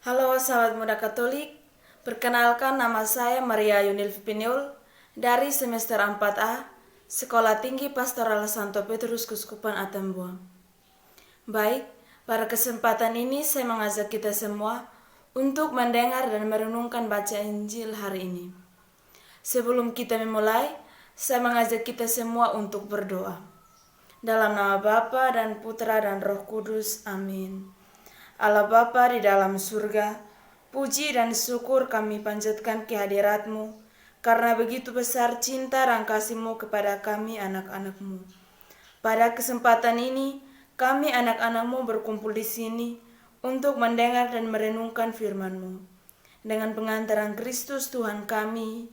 Halo sahabat muda Katolik, perkenalkan nama saya Maria Yunil Pinul dari semester 4A, Sekolah Tinggi Pastoral Santo Petrus Kuskupan Atambua. Baik, pada kesempatan ini saya mengajak kita semua untuk mendengar dan merenungkan baca Injil hari ini. Sebelum kita memulai, saya mengajak kita semua untuk berdoa. Dalam nama Bapa dan Putra dan Roh Kudus, amin. Allah Bapa di dalam surga, puji dan syukur kami panjatkan kehadirat-Mu, karena begitu besar cinta dan kasih-Mu kepada kami anak-anak-Mu. Pada kesempatan ini, kami anak-anak-Mu berkumpul di sini untuk mendengar dan merenungkan firman-Mu. Dengan pengantaran Kristus Tuhan kami,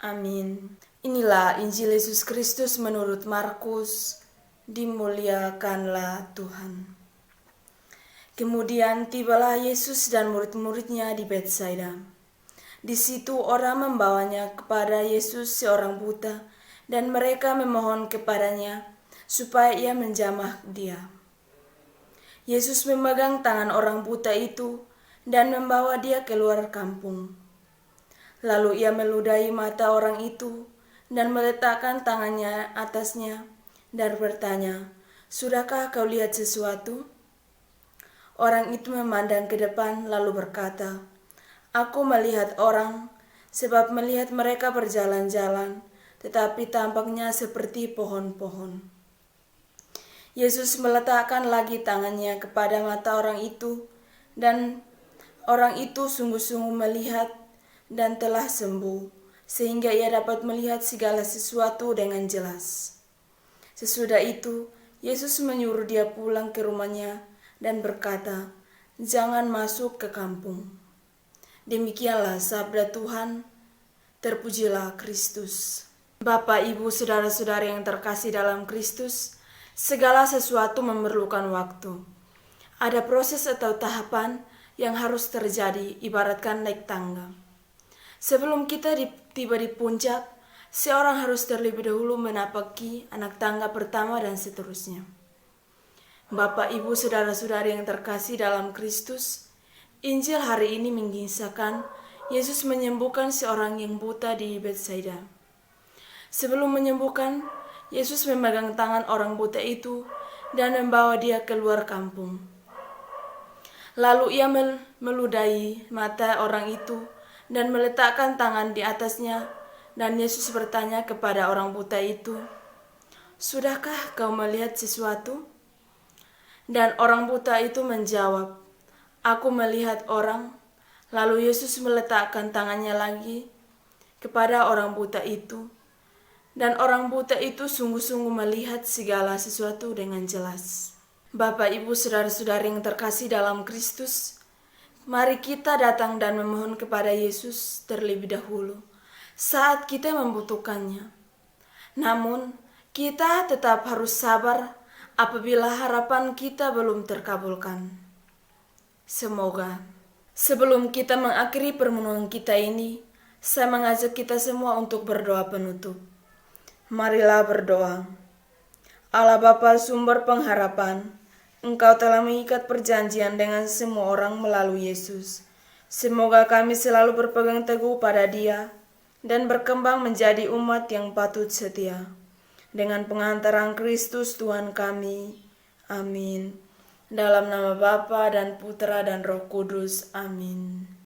amin. Inilah Injil Yesus Kristus menurut Markus. Dimuliakanlah Tuhan. Kemudian tibalah Yesus dan murid-muridnya di Betsaida. Di situ orang membawanya kepada Yesus seorang buta, dan mereka memohon kepadanya supaya ia menjamah dia. Yesus memegang tangan orang buta itu dan membawa dia keluar kampung. Lalu ia meludahi mata orang itu dan meletakkan tangannya atasnya dan bertanya, "Sudahkah kau lihat sesuatu?" Orang itu memandang ke depan lalu berkata, "Aku melihat orang, sebab melihat mereka berjalan-jalan, tetapi tampaknya seperti pohon-pohon." Yesus meletakkan lagi tangannya kepada mata orang itu, dan orang itu sungguh-sungguh melihat dan telah sembuh, sehingga ia dapat melihat segala sesuatu dengan jelas. Sesudah itu, Yesus menyuruh dia pulang ke rumahnya dan berkata, "Jangan masuk ke kampung." Demikianlah sabda Tuhan. Terpujilah Kristus. Bapak, Ibu, saudara-saudari yang terkasih dalam Kristus, segala sesuatu memerlukan waktu. Ada proses atau tahapan yang harus terjadi, ibaratkan naik tangga. Sebelum kita tiba di puncak, seorang harus terlebih dahulu menapaki anak tangga pertama dan seterusnya. Bapak, Ibu, saudara-saudari yang terkasih dalam Kristus, Injil hari ini mengisahkan Yesus menyembuhkan seorang yang buta di Betsaida. Sebelum menyembuhkan, Yesus memegang tangan orang buta itu dan membawa dia keluar kampung. Lalu ia meludahi mata orang itu dan meletakkan tangan di atasnya, dan Yesus bertanya kepada orang buta itu, "Sudahkah kau melihat sesuatu?" Dan orang buta itu menjawab, "Aku melihat orang." Lalu Yesus meletakkan tangannya lagi kepada orang buta itu, dan orang buta itu sungguh-sungguh melihat segala sesuatu dengan jelas. Bapak, Ibu, saudara-saudari yang terkasih dalam Kristus, mari kita datang dan memohon kepada Yesus terlebih dahulu saat kita membutuhkannya. Namun, kita tetap harus sabar apabila harapan kita belum terkabulkan. Semoga. Sebelum kita mengakhiri permenungan kita ini, saya mengajak kita semua untuk berdoa penutup. Marilah berdoa. Allah Bapa sumber pengharapan, Engkau telah mengikat perjanjian dengan semua orang melalui Yesus. Semoga kami selalu berpegang teguh pada Dia dan berkembang menjadi umat yang patut setia. Dengan pengantaran Kristus Tuhan kami, amin. Dalam nama Bapa dan Putra dan Roh Kudus, amin.